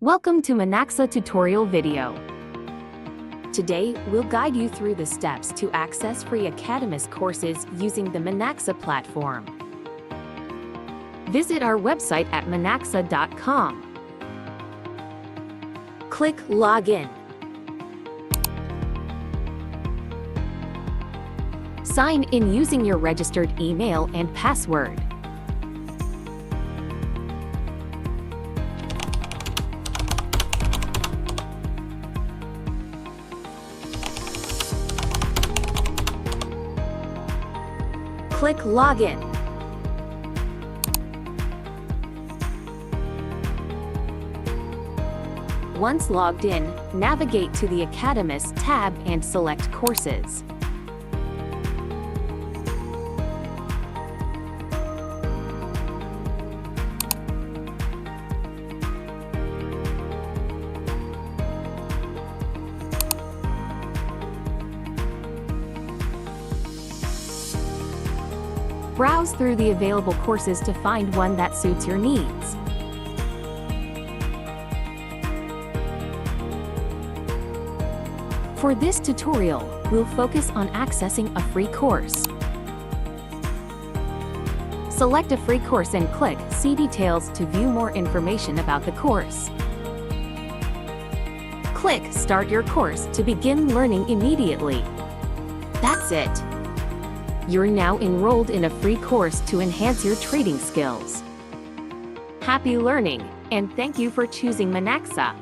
Welcome to Monaxa tutorial video. Today, we'll guide you through the steps to access free Acadamis courses using the Monaxa platform. Visit our website at monaxa.com. Click Login. Sign in using your registered email and password. Click Login. Once logged in, navigate to the Acadamis tab and select Courses. Browse through the available courses to find one that suits your needs. For this tutorial, we'll focus on accessing a free course. Select a free course and click See Details to view more information about the course. Click Start Your Course to begin learning immediately. That's it. You're now enrolled in a free course to enhance your trading skills. Happy learning, and thank you for choosing Monaxa.